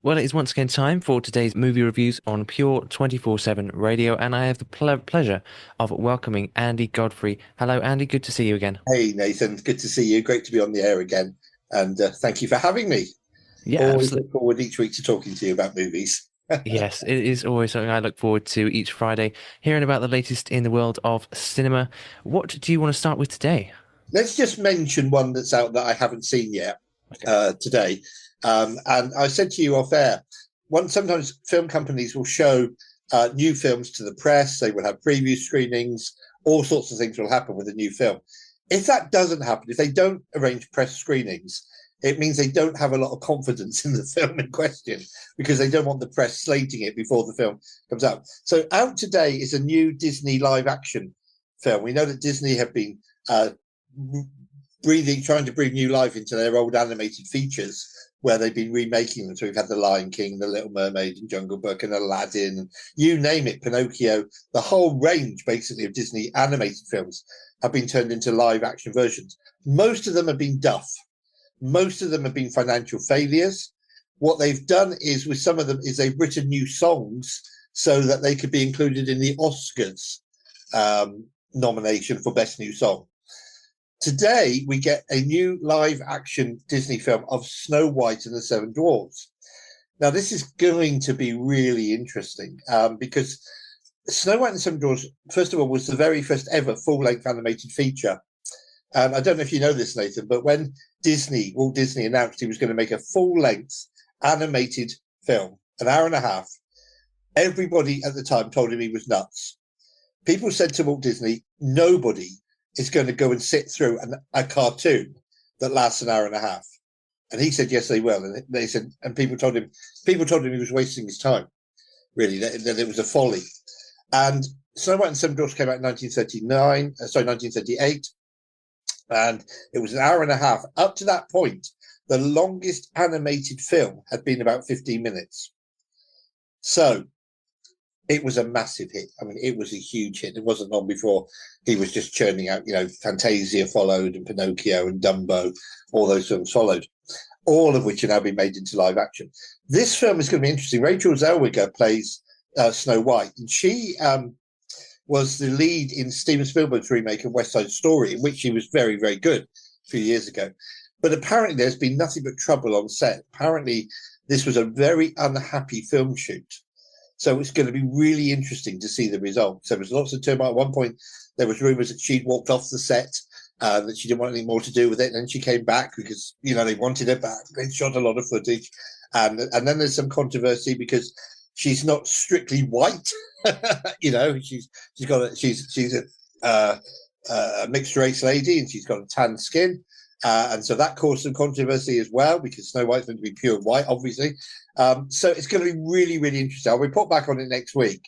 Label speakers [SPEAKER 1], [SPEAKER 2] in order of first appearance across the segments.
[SPEAKER 1] Well, it is once again time for today's movie reviews on Pure 24/7 Radio, and I have the pleasure of welcoming Andy Godfrey. Hello, Andy. Good to see you again.
[SPEAKER 2] Hey, Nathan. Good to see you. Great to be on the air again. And thank you for having me.
[SPEAKER 1] Yeah,
[SPEAKER 2] Always
[SPEAKER 1] absolutely.
[SPEAKER 2] look forward each week to talking to you about movies.
[SPEAKER 1] Yes, it is always something I look forward to each Friday, hearing about the latest in the world of cinema. What do you want to start with today?
[SPEAKER 2] Let's just mention one that's out that I haven't seen yet
[SPEAKER 1] Okay.
[SPEAKER 2] today. And I said to you off air, sometimes film companies will show new films to the press. They will have preview screenings. All sorts of things will happen with a new film. If that doesn't happen, if they don't arrange press screenings, it means they don't have a lot of confidence in the film in question because they don't want the press slating it before the film comes out. So out today is a new Disney live action film. We know that Disney have been uh, trying to breathe new life into their old animated features where they've been remaking them. So we've had The Lion King, The Little Mermaid, and Jungle Book, and Aladdin, and you name it, Pinocchio. The whole range, basically, of Disney animated films have been turned into live action versions. Most of them have been duff. Most of them have been financial failures. What they've done is, with some of them, is they've written new songs so that they could be included in the Oscars nomination for Best New Song. Today, we get a new live action Disney film of Snow White and the Seven Dwarfs. Now, this is going to be really interesting because Snow White and the Seven Dwarfs, first of all, was the very first ever full length animated feature. I don't know if you know this, Nathan, but when Walt Disney announced he was going to make a full length animated film, an hour and a half, everybody at the time told him he was nuts. People said to Walt Disney, nobody is going to go and sit through a cartoon that lasts an hour and a half. And he said, yes, they will. And they said, and people told him he was wasting his time, really, that it was a folly. And Snow White and Seven Dwarfs came out in 1938. And it was an hour and a half. Up to that point, the longest animated film had been about 15 minutes. So it was a massive hit. I mean, it was a huge hit. It wasn't long before he was just churning out, Fantasia followed and Pinocchio and Dumbo, all those films followed, all of which are now being made into live action. This film is going to be interesting. Rachel Zellweger plays Snow White, and she was the lead in Steven Spielberg's remake of West Side Story, in which she was very, very good a few years ago. But apparently there's been nothing but trouble on set. Apparently this was a very unhappy film shoot. So it's going to be really interesting to see the results. There was lots of turmoil. At one point, there was rumors that she'd walked off the set, that she didn't want anything more to do with it. And then she came back because, they wanted her back. They shot a lot of footage. And then there's some controversy because she's not strictly white. She's a mixed race lady and she's got a tan skin. And so that caused some controversy as well because Snow White's meant to be pure white, obviously. So it's going to be really, really interesting. I'll report back on it next week,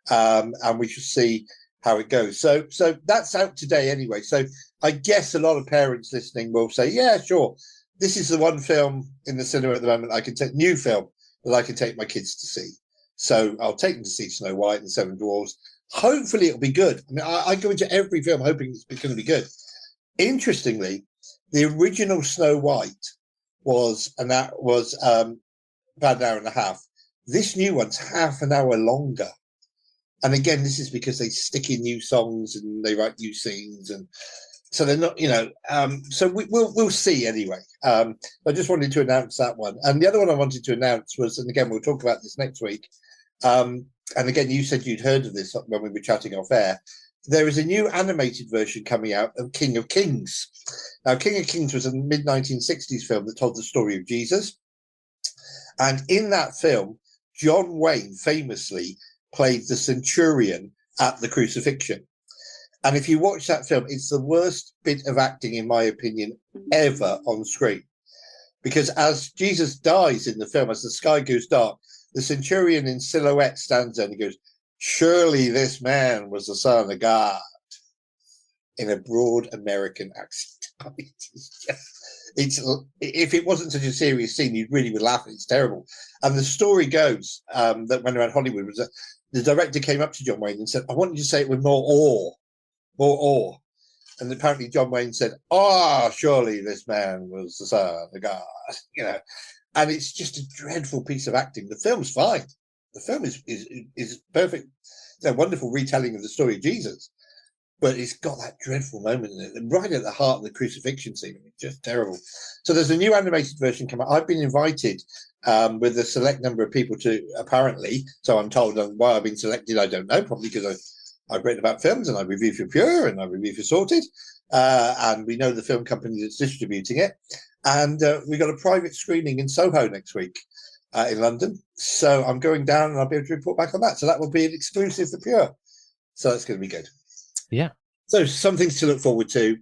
[SPEAKER 2] and we shall see how it goes. So that's out today anyway. So I guess a lot of parents listening will say, yeah, sure. This is the one film in the cinema at the moment new film that I can take my kids to see. So I'll take them to see Snow White and the Seven Dwarfs. Hopefully it'll be good. I mean, I go into every film hoping it's going to be good. Interestingly, the original Snow White was about an hour and a half. This new one's half an hour longer. And again, this is because they stick in new songs and they write new scenes, and so they're not, so we'll see anyway. I just wanted to announce that one. And the other one I wanted to announce was, and again, we'll talk about this next week. And again, you said you'd heard of this when we were chatting off air. There is a new animated version coming out of King of Kings. Now, King of Kings was a mid-1960s film that told the story of Jesus. And in that film, John Wayne famously played the centurion at the crucifixion. And if you watch that film, it's the worst bit of acting, in my opinion, ever on screen. Because as Jesus dies in the film, as the sky goes dark, the centurion in silhouette stands there and he goes, surely this man was the Son of God, in a broad American accent. If it wasn't such a serious scene, you really would laugh. It's terrible. And the story goes that when around Hollywood was that the director came up to John Wayne and said, I want you to say it with more awe. And apparently John Wayne said, surely this man was the Son of God, and it's just a dreadful piece of acting. The film's fine. The film is perfect. It's a wonderful retelling of the story of Jesus, but it's got that dreadful moment in it, and right at the heart of the crucifixion scene. It's just terrible. So there's a new animated version coming out. I've been invited with a select number of people to, apparently, so I'm told. Why I've been selected, I don't know. Probably because I've written about films and I review for Pure and I review for Sorted, and we know the film company that's distributing it. And we got a private screening in Soho next week in London. So I'm going down and I'll be able to report back on that. So that will be an exclusive for Pure. So that's going to be good.
[SPEAKER 1] Yeah.
[SPEAKER 2] So some things to look forward to.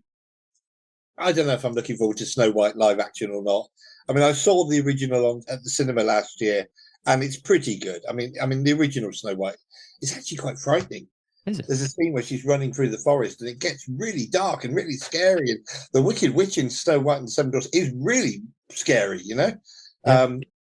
[SPEAKER 2] I don't know if I'm looking forward to Snow White live action or not. I mean, I saw the original at the cinema last year, and it's pretty good. I mean, the original Snow White is actually quite frightening.
[SPEAKER 1] Is it?
[SPEAKER 2] There's a scene where she's running through the forest, and it gets really dark and really scary. And the Wicked Witch in Snow White and the Seven Dwarfs is really scary. You know,
[SPEAKER 1] Yeah.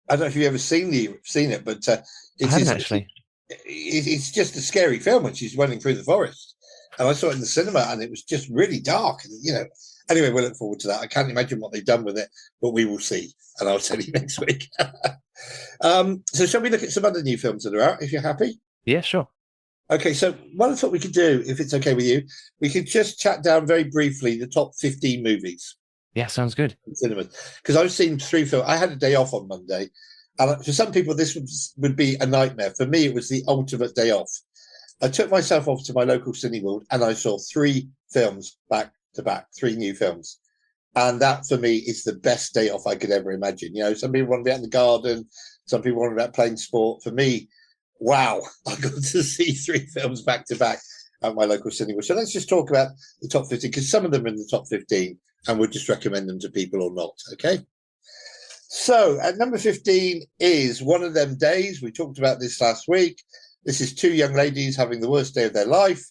[SPEAKER 2] I don't know if you've ever seen it, but
[SPEAKER 1] I haven't actually.
[SPEAKER 2] It's just a scary film when she's running through the forest. And I saw it in the cinema, and it was just really dark. And, you know, anyway, we'll look forward to that. I can't imagine what they've done with it, but we will see. And I'll tell you next week. So shall we look at some other new films that are out, if you're happy?
[SPEAKER 1] Yeah, sure.
[SPEAKER 2] Okay, so what I thought we could do, if it's okay with you, we could just chat down very briefly the top 15 movies
[SPEAKER 1] Yeah, sounds good.
[SPEAKER 2] in cinemas. Because I've seen 3 films. I had a day off on Monday. And for some people, this would be a nightmare. For me, it was the ultimate day off. I took myself off to my local Cineworld and I saw 3 films back to back, 3 new films. And that for me is the best day off I could ever imagine. You know, some people want to be out in the garden, some people want to be out playing sport. For me, wow, I got to see 3 films back to back at my local Cineworld. So let's just talk about the top 15, because some of them are in the top 15 and we'll just recommend them to people or not. Okay. So at number 15 is One of Them Days. We talked about this last week. This is 2 young ladies having the worst day of their life.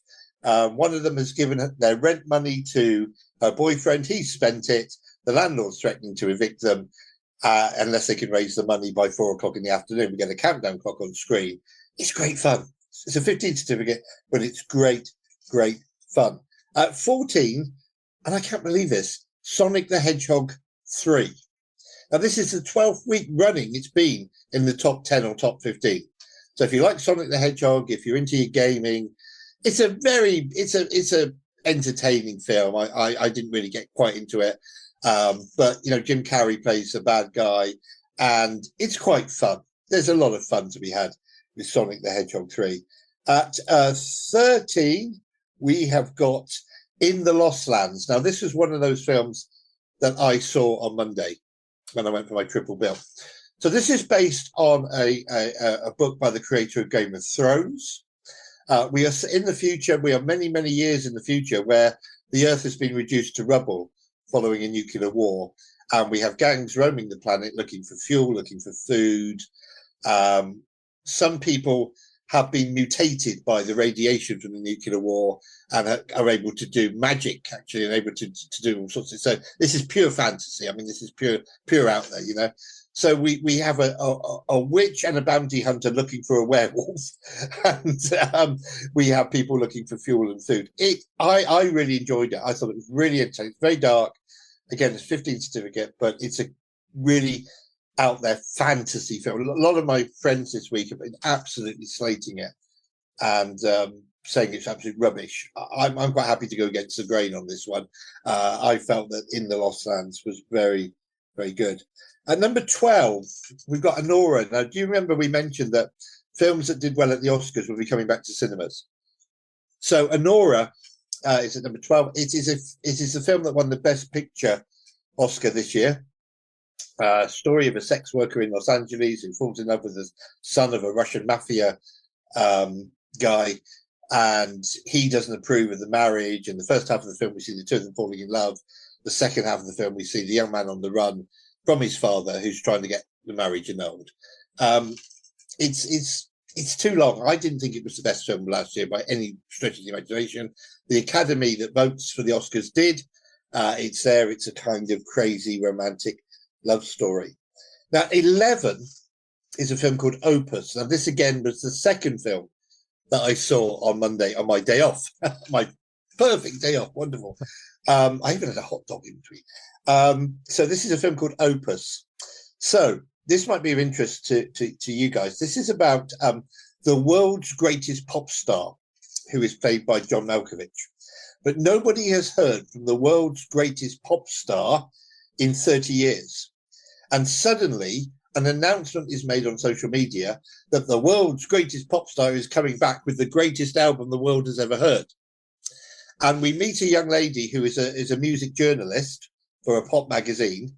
[SPEAKER 2] One of them has given their rent money to her boyfriend. He's spent it. The landlord's threatening to evict them unless they can raise the money by 4 o'clock in the afternoon. We get a countdown clock on screen. It's great fun. It's a 15 certificate, but it's great, great fun. At 14, and I can't believe this, Sonic the Hedgehog 3. Now, this is the 12th week running it's been in the top 10 or top 15. So if you like Sonic the Hedgehog, if you're into your gaming, it's a entertaining film. I didn't really get quite into it. But, you know, Jim Carrey plays a bad guy and it's quite fun. There's a lot of fun to be had with Sonic the Hedgehog 3. At 13, we have got In the Lost Lands. Now, this was one of those films that I saw on Monday when I went for my triple bill. So this is based on a book by the creator of Game of Thrones. We are in the future. We are many, many years in the future where the Earth has been reduced to rubble following a nuclear war. And we have gangs roaming the planet looking for fuel, looking for food. Some people have been mutated by the radiation from the nuclear war and are able to do magic, actually, and able to do all sorts of. So this is pure fantasy. I mean, this is pure out there, you know. So we have a witch and a bounty hunter looking for a werewolf, and we have people looking for fuel and food. I really enjoyed it. I thought it was really entertaining. It's very dark. Again, it's 15 certificate, but it's a really out there fantasy film. A lot of my friends this week have been absolutely slating it and saying it's absolute rubbish. I'm quite happy to go against the grain on this one. I felt that In the Lost Lands was very, very good. At number 12, we've got Anora. Now, do you remember we mentioned that films that did well at the Oscars will be coming back to cinemas? So Anora is at number 12. It is a film that won the Best Picture Oscar this year. Story of a sex worker in Los Angeles who falls in love with the son of a Russian mafia guy, and he doesn't approve of the marriage. In the first half of the film, we see the 2 of them falling in love. The second half of the film, we see the young man on the run from his father, who's trying to get the marriage annulled. It's too long. I didn't think it was the best film last year by any stretch of the imagination. The Academy that votes for the Oscars did. It's there. It's a kind of crazy romantic love story. Now, 11 is a film called Opus. Now, this again was the second film that I saw on Monday on my day off. My perfect day off. Wonderful. I even had a hot dog in between. So this is a film called Opus. So this might be of interest to you guys. This is about the world's greatest pop star, who is played by John Malkovich. But nobody has heard from the world's greatest pop star in 30 years. And suddenly, an announcement is made on social media that the world's greatest pop star is coming back with the greatest album the world has ever heard. And we meet a young lady who is a music journalist for a pop magazine,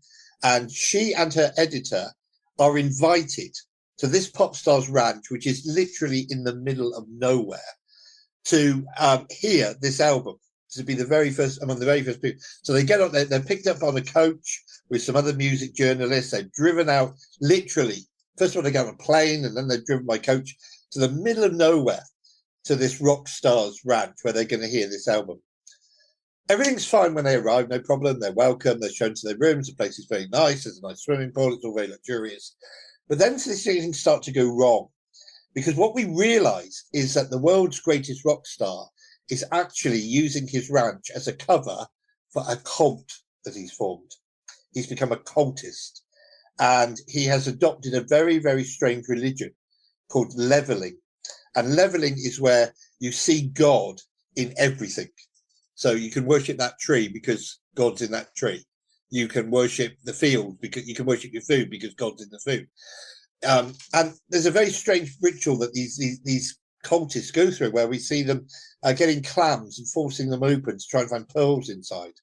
[SPEAKER 2] and she and her editor are invited to this pop star's ranch, which is literally in the middle of nowhere, to hear this album. To be the very first, among the very first people. So they get on, they're picked up on a coach with some other music journalists. They're driven out, literally. First of all, they get on a plane, and then they're driven by coach to the middle of nowhere to this rock star's ranch where they're going to hear this album. Everything's fine when they arrive, no problem. They're welcome. They're shown to their rooms. The place is very nice. There's a nice swimming pool. It's all very luxurious. But then things start to go wrong, because what we realize is that the world's greatest rock star is actually using his ranch as a cover for a cult that he's formed. He's become a cultist, and he has adopted a very, very strange religion called leveling. And leveling is where you see God in everything. So you can worship that tree because God's in that tree. You can worship the field because you can worship your food because God's in the food. And there's a very strange ritual that these cultists go through, where we see them getting clams and forcing them open to try and find pearls inside.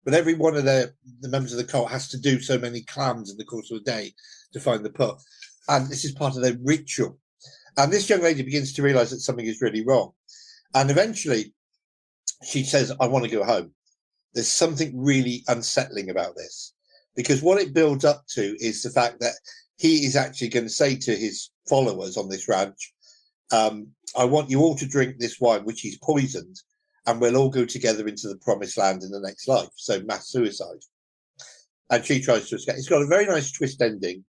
[SPEAKER 2] But every one of the members of the cult has to do so many clams in the course of a day to find the pearl. And this is part of their ritual. And this young lady begins to realize that something is really wrong. And eventually she says, I want to go home. There's something really unsettling about this, because what it builds up to is the fact that he is actually going to say to his followers on this ranch, I want you all to drink this wine, which he's poisoned, and we'll all go together into the promised land in the next life. So mass suicide. And she tries to escape. It's got a very nice twist ending.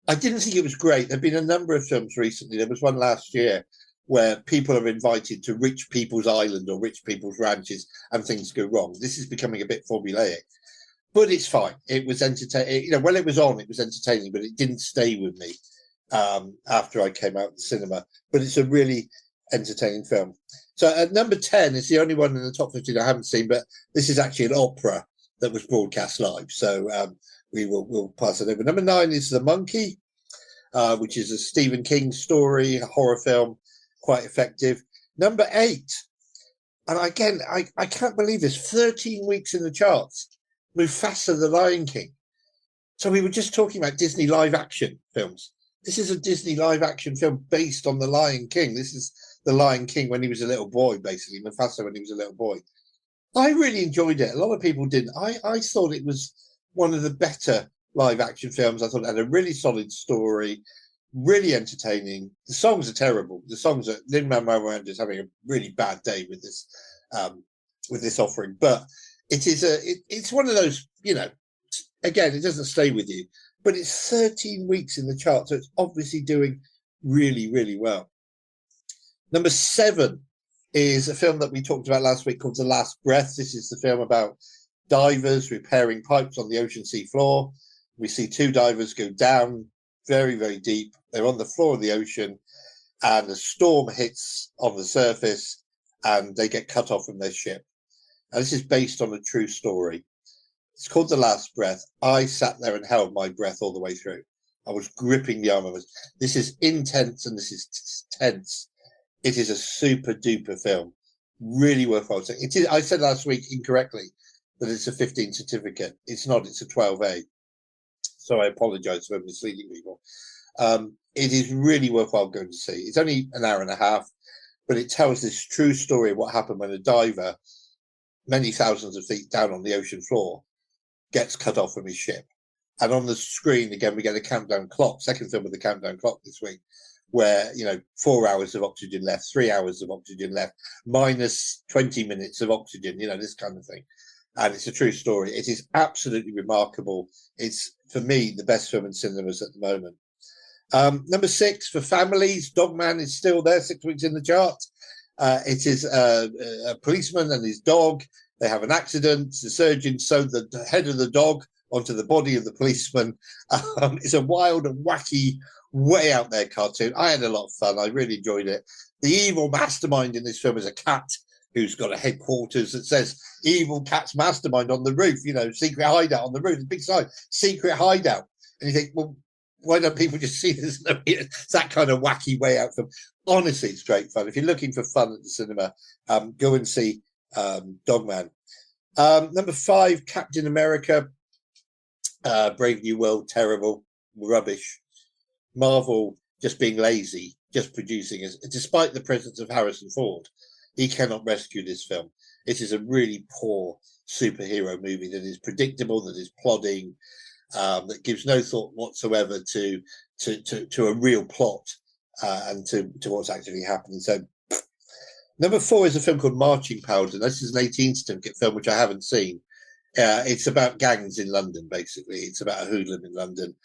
[SPEAKER 2] I didn't think it was great. There have been a number of films recently. There was one last year where people are invited to rich people's island or rich people's ranches and things go wrong. This is becoming a bit formulaic, but it's fine. It was entertaining. You know, when it was on, it was entertaining, but it didn't stay with me after I came out of the cinema. But it's a really entertaining film. So at number 10 is the only one in the top 15 I haven't seen, but this is actually an opera that was broadcast live. So we'll pass it over. Number 9 is The Monkey, which is a Stephen King story, a horror film, quite effective. Number 8, and again, I can't believe this, 13 weeks in the charts, Mufasa the Lion King. So we were just talking about Disney live action films. This is a Disney live action film based on the Lion King. This is the Lion King when he was a little boy, basically, Mufasa when he was a little boy. I really enjoyed it. A lot of people didn't. I thought it was one of the better live action films. I thought it had a really solid story, really entertaining. The songs are terrible. The songs are Lin-Manuel Miranda's having a really bad day with this offering, but it's one of those, you know, again, it doesn't stay with you, but it's 13 weeks in the chart, so it's obviously doing really, really well. Number 7 is a film that we talked about last week called The Last Breath. This is the film about divers repairing pipes on the ocean sea floor. We see 2 divers go down very, very deep. They're on the floor of the ocean, and a storm hits on the surface, and they get cut off from their ship. And this is based on a true story. It's called The Last Breath. I sat there and held my breath all the way through. I was gripping the arm of it. This is intense and this is tense. It is a super duper film. Really worthwhile. It is. I said last week incorrectly that it's a 15 certificate. It's not. It's a 12A. So I apologise for misleading people. It is really worthwhile going to see. It's only an hour and a half, but it tells this true story of what happened when a diver, many thousands of feet down on the ocean floor, gets cut off from his ship. And on the screen, again, we get a countdown clock, second film with the countdown clock this week, where, 4 hours of oxygen left, 3 hours of oxygen left, minus 20 minutes of oxygen, this kind of thing. And it's a true story. It is absolutely remarkable. It's, for me, the best film in cinemas at the moment. Number 6, for families, Dogman is still there, 6 weeks in the chart. It is a policeman and his dog. They have an accident. The surgeon sewed the head of the dog onto the body of the policeman. It's a wild and wacky, way out there cartoon. I had a lot of fun. I really enjoyed it. The evil mastermind in this film is a cat who's got a headquarters that says "Evil Cat's Mastermind" on the roof. Secret hideout on the roof. The big sign, secret hideout. And you think, well, why don't people just see this? It's that kind of wacky way out film. Honestly, it's great fun. If you're looking for fun at the cinema, go and see Dogman. Number 5, Captain America, Brave New World, terrible, rubbish. Marvel just being lazy, just producing it. Despite the presence of Harrison Ford, he cannot rescue this film. It is a really poor superhero movie that is predictable, that is plodding, that gives no thought whatsoever to a real plot and to what's actually happening. So, number 4 is a film called Marching Powder. This is an 18 certificate film, which I haven't seen. It's about gangs in London, basically. It's about a hoodlum in London.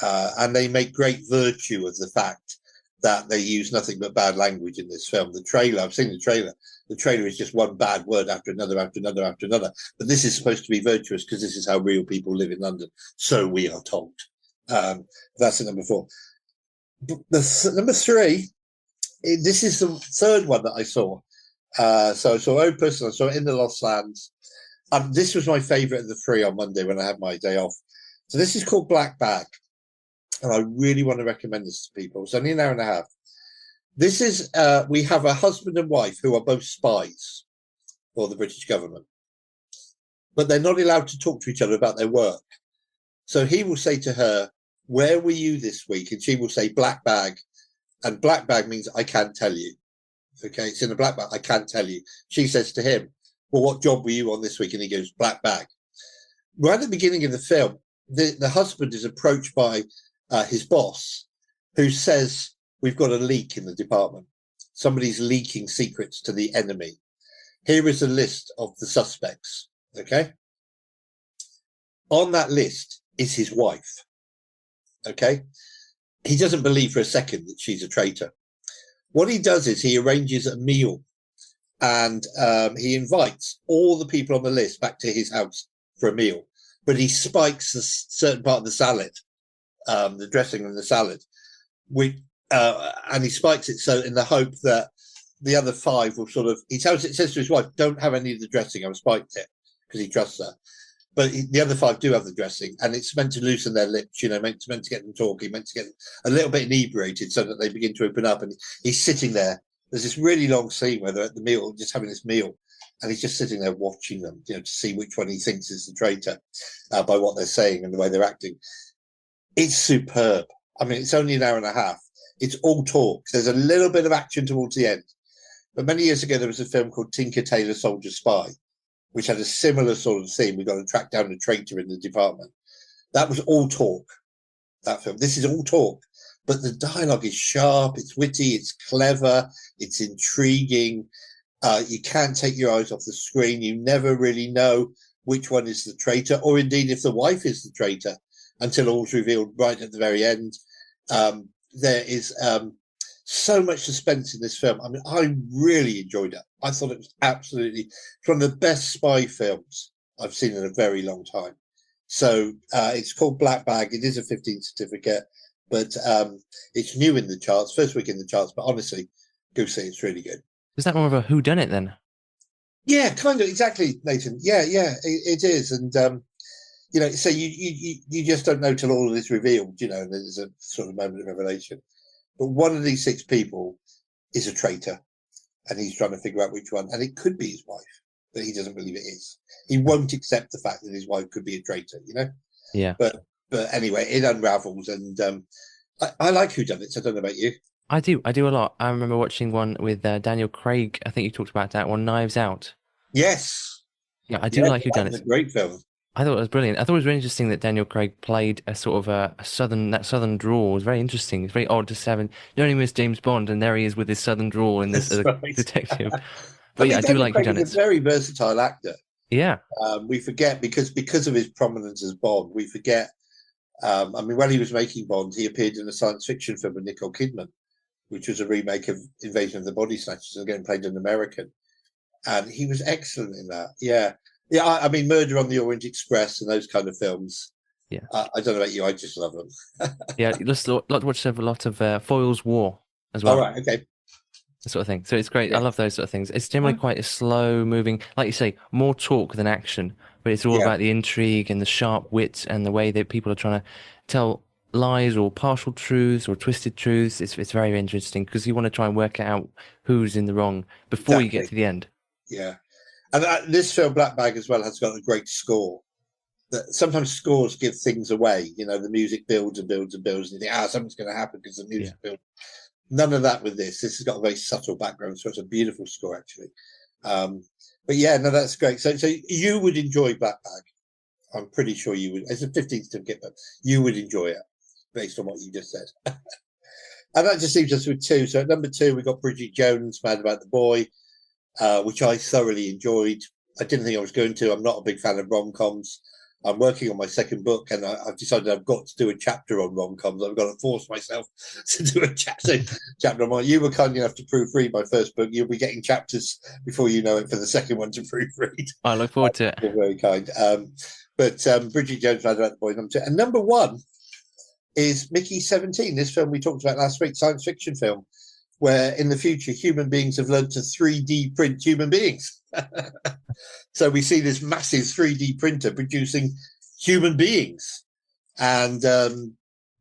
[SPEAKER 2] And they make great virtue of the fact that they use nothing but bad language in this film. The trailer, I've seen the trailer. The trailer is just one bad word after another, after another, after another. But this is supposed to be virtuous because this is how real people live in London. So we are told. That's at number 4. Number 3, this is the third one that I saw. So I saw Opus and I saw In the Lost Lands. This was my favourite of the 3 on Monday when I had my day off. So this is called Black Bag. And I really want to recommend this to people. It's only an hour and a half. This is, we have a husband and wife who are both spies for the British government, but they're not allowed to talk to each other about their work. So he will say to her, "Where were you this week?" And she will say, "Black Bag." And black bag means I can't tell you. Okay, it's in a black bag. I can't tell you. She says to him, "Well, what job were you on this week?" And he goes, "Black Bag." Right at the beginning of the film, the husband is approached by his boss, who says, "We've got a leak in the department. Somebody's leaking secrets to the enemy. Here is a list of the suspects." Okay. On that list is his wife. Okay. He doesn't believe for a second that she's a traitor. What he does is he arranges a meal and he invites all the people on the list back to his house for a meal, but he spikes a certain part of the salad, the dressing of the salad, and he spikes it so in the hope that the other 5 will sort of, it says to his wife, "Don't have any of the dressing, I've spiked it," because he trusts her. But the other 5 do have the dressing, and it's meant to loosen their lips, meant to get them talking, meant to get a little bit inebriated so that they begin to open up. And he's sitting there. There's this really long scene where they're at the meal, just having this meal, and he's just sitting there watching them, to see which one he thinks is the traitor by what they're saying and the way they're acting. It's superb. I mean, it's only an hour and a half. It's all talk. There's a little bit of action towards the end. But many years ago, there was a film called Tinker Tailor Soldier Spy, which had a similar sort of theme. We've got to track down a traitor in the department. That was all talk, that film. This is all talk. But the dialogue is sharp, it's witty, it's clever, it's intriguing. You can't take your eyes off the screen. You never really know which one is the traitor, or indeed if the wife is the traitor, until all's revealed right at the very end. There is so much suspense in this film. I mean, I really enjoyed it. I thought it was absolutely one of the best spy films I've seen in a very long time. So it's called Black Bag. It is a 15 certificate, but it's new in the charts, first week in the charts. But honestly, go see it. It's really good.
[SPEAKER 1] Is that more of a whodunit then?
[SPEAKER 2] Yeah, kind of, exactly, Nathan. Yeah, it is. And so you just don't know till all of this revealed. And there's a sort of moment of revelation. But one of these 6 people is a traitor, and he's trying to figure out which one. And it could be his wife, but he doesn't believe it is. He won't accept the fact that his wife could be a traitor,
[SPEAKER 1] Yeah.
[SPEAKER 2] But anyway, it unravels, and I like whodunits. I don't know about you.
[SPEAKER 1] I do a lot. I remember watching one with Daniel Craig. I think you talked about that one, Knives Out.
[SPEAKER 2] Yes.
[SPEAKER 1] Yeah, I do like
[SPEAKER 2] that was
[SPEAKER 1] whodunits.
[SPEAKER 2] a great film.
[SPEAKER 1] I thought it was brilliant. I thought it was really interesting that Daniel Craig played a sort of a southern drawl. It was very interesting. It's very odd to have you only miss James Bond, and there he is with his southern drawl in this
[SPEAKER 2] That's
[SPEAKER 1] as a
[SPEAKER 2] right.
[SPEAKER 1] detective.
[SPEAKER 2] I
[SPEAKER 1] But yeah,
[SPEAKER 2] mean,
[SPEAKER 1] I do
[SPEAKER 2] Daniel
[SPEAKER 1] like
[SPEAKER 2] Craig is a
[SPEAKER 1] whodunits.
[SPEAKER 2] very versatile actor.
[SPEAKER 1] Yeah.
[SPEAKER 2] We forget because of his prominence as Bond. We forget. I mean, when he was making Bond, he appeared in a science fiction film with Nicole Kidman, which was a remake of Invasion of the Body Snatchers, and again played an American, and he was excellent in that. Yeah. I mean, Murder on the Orient Express and those kind of films.
[SPEAKER 1] Yeah.
[SPEAKER 2] I don't know about you, I just love them.
[SPEAKER 1] Yeah, you just lot to watch a lot of Foyle's War as
[SPEAKER 2] All
[SPEAKER 1] well.
[SPEAKER 2] right, okay,
[SPEAKER 1] That sort of thing. So it's great. I
[SPEAKER 2] yeah,
[SPEAKER 1] love those sort of things. It's generally quite a slow moving, like you say, more talk than action, but it's all
[SPEAKER 2] yeah,
[SPEAKER 1] about the intrigue and the sharp wit and the way that people are trying to tell lies or partial truths or twisted truths. It's very interesting because you want to try and work out who's in the wrong before you get
[SPEAKER 2] exactly,
[SPEAKER 1] to the end.
[SPEAKER 2] yeah. And this film, Black Bag, as well, has got a great score. That sometimes scores give things away. You know, the music builds and builds and builds, and you think, something's going to happen because the
[SPEAKER 1] Yeah.
[SPEAKER 2] music builds. None of that with this. This has got a very subtle background, so it's a beautiful score actually. Um, but yeah, no, that's great. So you would enjoy Black Bag. I'm pretty sure you would. It's a 15th certificate, but you would enjoy it based on what you just said. And that just leaves us with two. So at number two, we got Bridget Jones, Mad About the Boy, which I thoroughly enjoyed. I didn't think I was going to. I'm not a big fan of rom-coms. I'm working on my second book, and I've decided I've got to do a chapter on rom-coms. I've got to force myself to do a chapter on mine. You were kind enough to proofread my first book. You'll be getting chapters before you know it for the second one to proofread.
[SPEAKER 1] I look forward to it.
[SPEAKER 2] You're very kind. But Bridget Jones, Mad About the Boy, number two. And number one is Mickey 17, this film we talked about last week, science fiction film, where in the future human beings have learned to 3D print human beings. So we see this massive 3D printer producing human beings. And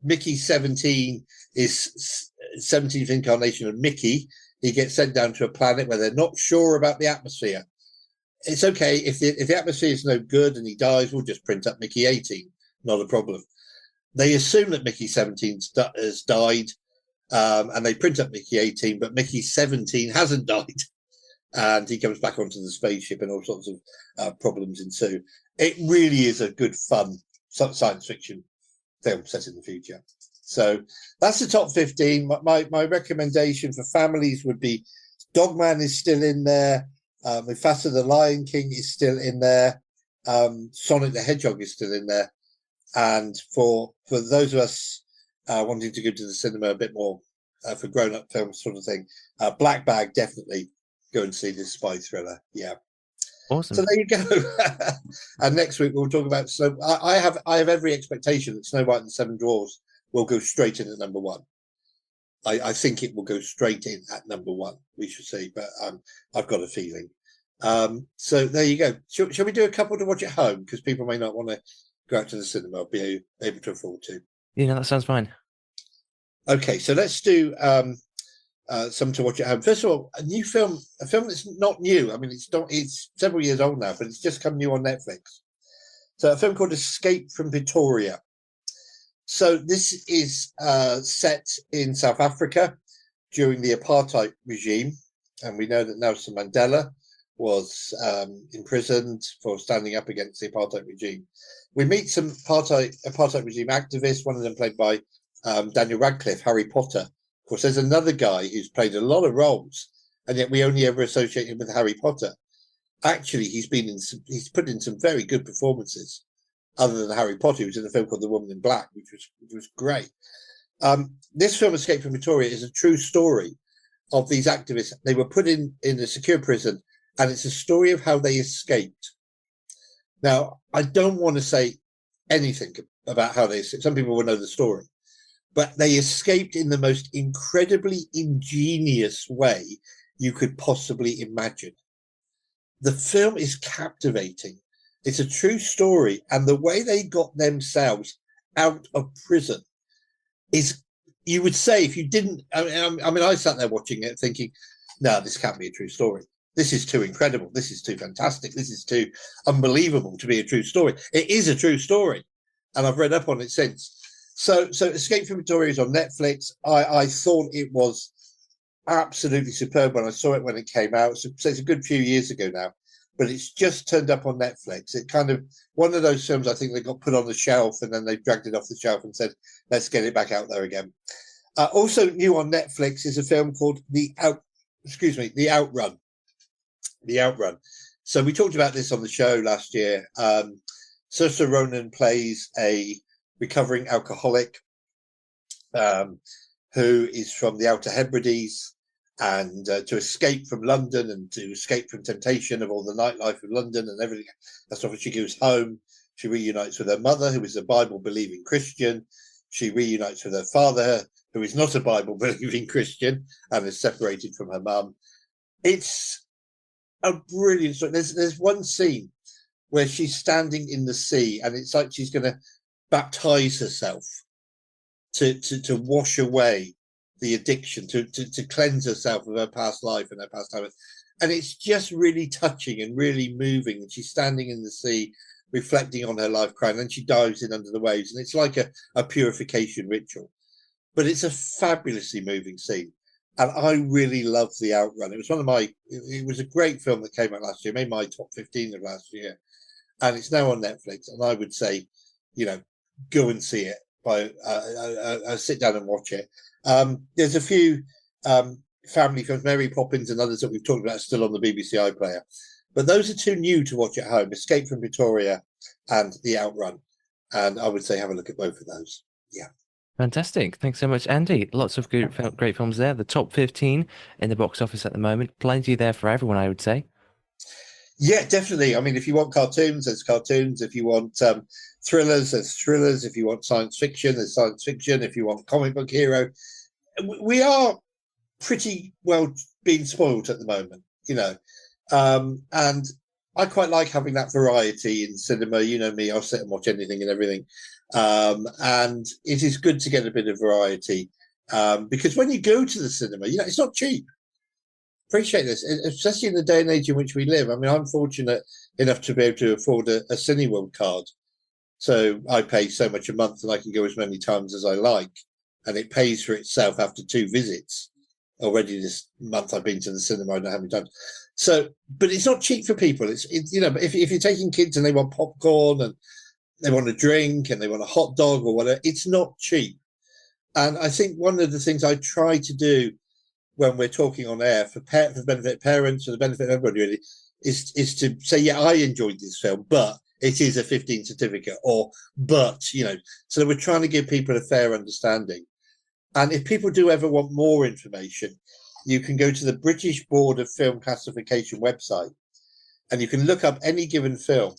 [SPEAKER 2] Mickey 17 is 17th incarnation of Mickey. He gets sent down to a planet where they're not sure about the atmosphere. It's okay if the atmosphere is no good and he dies, we'll just print up Mickey 18. Not a problem. They assume that Mickey 17 has died, and they print up Mickey 18, but Mickey 17 hasn't died. And he comes back onto the spaceship and all sorts of problems ensue. It really is a good, fun science fiction film set in the future. So that's the top 15. My recommendation for families would be Dogman is still in there. Mufasa the Lion King is still in there. Sonic the Hedgehog is still in there. And for those of us wanting to go to the cinema a bit more for grown-up films sort of thing, Black Bag, definitely go and see this spy thriller. Yeah. So
[SPEAKER 1] Awesome.
[SPEAKER 2] there you go. And next week we'll talk about Snow. I have every expectation that Snow White and the Seven Dwarfs will go straight in at number one. I think it will go straight in at number one. We shall see, but I've got a feeling. So there you go. Shall we do a couple to watch at home because people may not want to go out to the cinema or be able to afford to?
[SPEAKER 1] That sounds fine.
[SPEAKER 2] Okay, so let's do some to watch at home. First of all, a film that's not new. I mean, it's several years old now, but it's just come new on Netflix. So a film called Escape from Pretoria. So this is set in South Africa during the apartheid regime, and we know that Nelson Mandela was imprisoned for standing up against the apartheid regime. We meet some apartheid regime activists, one of them played by Daniel Radcliffe, Harry Potter. Of course, there's another guy who's played a lot of roles, and yet we only ever associate him with Harry Potter. Actually, he's put in some very good performances. Other than Harry Potter, he was in a film called The Woman in Black, which was great. This film, Escape from Pretoria, is a true story of these activists. They were put in a secure prison, and it's a story of how they escaped. Now, I don't want to say anything about how they escaped. Some people will know the story, but they escaped in the most incredibly ingenious way you could possibly imagine. The film is captivating. It's a true story, and the way they got themselves out of prison is, you would say, if you didn't. I mean, I sat there watching it thinking, no, this can't be a true story. This is too incredible. This is too fantastic. This is too unbelievable to be a true story. It is a true story, and I've read up on it since. So Escape from Pretoria is on Netflix. I thought it was absolutely superb when I saw it when it came out. So it's a good few years ago now, but it's just turned up on Netflix. It kind of one of those films I think they got put on the shelf and then they dragged it off the shelf and said, let's get it back out there again. Also new on Netflix is a film called The Outrun. The Outrun. So we talked about this on the show last year. Saoirse Ronan plays a recovering alcoholic who is from the Outer Hebrides, and to escape from London and to escape from temptation of all the nightlife of London and everything. That's why she goes home. She reunites with her mother, who is a Bible-believing Christian. She reunites with her father, who is not a Bible-believing Christian and is separated from her mum. It's a brilliant story. There's one scene where she's standing in the sea, and it's like she's going to baptize herself to wash away the addiction, to cleanse herself of her past life and her past time. And it's just really touching and really moving. And she's standing in the sea, reflecting on her life, crying, and then she dives in under the waves. And it's like a purification ritual. But it's a fabulously moving scene. And I really loved The Outrun. It was it was a great film that came out last year, made my top 15 of last year. And it's now on Netflix. And I would say, go and see it. Sit down and watch it. There's a few family films, Mary Poppins and others that we've talked about still on the BBC iPlayer. But those are too new to watch at home, Escape from Pretoria and The Outrun. And I would say have a look at both of those. Yeah.
[SPEAKER 1] Fantastic. Thanks so much, Andy. Lots of good, great films there. The top 15 in the box office at the moment. Plenty there for everyone, I would say.
[SPEAKER 2] Yeah, definitely. I mean, if you want cartoons, there's cartoons. If you want thrillers, there's thrillers. If you want science fiction, there's science fiction. If you want comic book hero, we are pretty well being spoiled at the moment, and I quite like having that variety in cinema. You know me, I'll sit and watch anything and everything. And it is good to get a bit of variety because when you go to the cinema, it's not cheap. Appreciate this, especially in the day and age in which we live. I mean, I'm fortunate enough to be able to afford a Cineworld card. So I pay so much a month and I can go as many times as I like. And it pays for itself after 2 visits. Already this month I've been to the cinema, I don't know how many times. So, but it's not cheap for people. It's but if you're taking kids and they want popcorn and they want a drink and they want a hot dog or whatever, it's not cheap. And I think one of the things I try to do when we're talking on air for the benefit of parents, for the benefit of everybody really, is to say, yeah, I enjoyed this film, but it is a 15 certificate, but so we're trying to give people a fair understanding. And if people do ever want more information, you can go to the British Board of Film Classification website and you can look up any given film,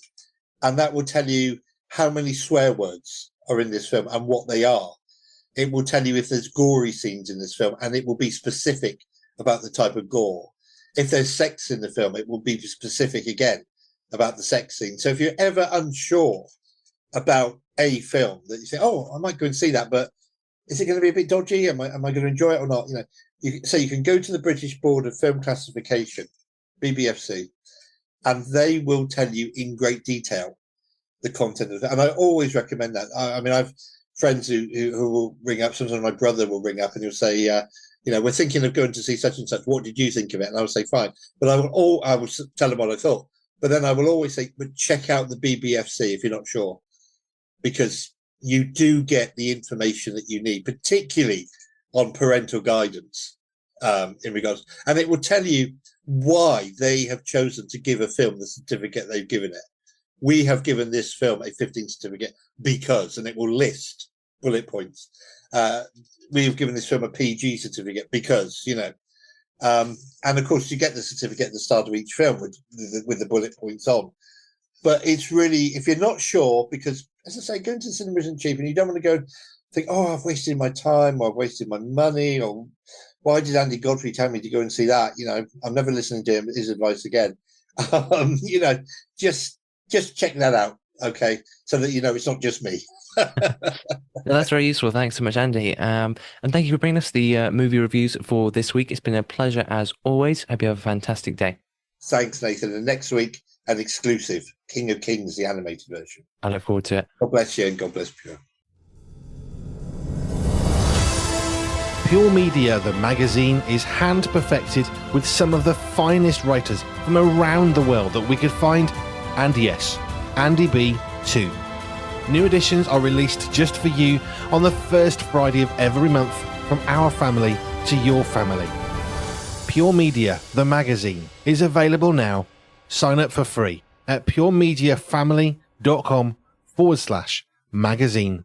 [SPEAKER 2] and that will tell you how many swear words are in this film and what they are. It will tell you if there's gory scenes in this film, and it will be specific about the type of gore. If there's sex in the film, it will be specific again about the sex scene. So if you're ever unsure about a film that you say, oh, I might go and see that, but is it going to be a bit dodgy? Am I going to enjoy it or not? You can go to the British Board of Film Classification, BBFC, and they will tell you in great detail the content of it. And I always recommend that. I mean, I've friends who will ring up. Sometimes my brother will ring up and he'll say, we're thinking of going to see such and such. What did you think of it? And I will say, fine. But I will tell them what I thought. But then I will always say, but check out the BBFC if you're not sure, because you do get the information that you need, particularly on parental guidance in regards, and it will tell you why they have chosen to give a film the certificate they've given it. We have given this film a 15 certificate because, and it will list bullet points. We have given this film a PG certificate because, and of course you get the certificate at the start of each film with the bullet points on. But it's really, if you're not sure, because as I say, going to the cinema isn't cheap, and you don't want to go think, oh, I've wasted my time, or I've wasted my money, or why did Andy Godfrey tell me to go and see that? I'm never listening to his advice again. Just check that out, okay? So that it's not just me.
[SPEAKER 1] No, that's very useful. Thanks so much, Andy. And thank you for bringing us the movie reviews for this week. It's been a pleasure as always. Hope you have a fantastic day.
[SPEAKER 2] Thanks, Nathan. And next week, an exclusive, King of Kings, the animated version.
[SPEAKER 1] I look forward to it.
[SPEAKER 2] God bless you and God bless Pure.
[SPEAKER 3] Pure Media, the magazine, is hand perfected with some of the finest writers from around the world that we could find. And yes, Andy B too. New editions are released just for you on the first Friday of every month, from our family to your family. Pure Media, the magazine, is available now. Sign up for free at puremediafamily.com/magazine.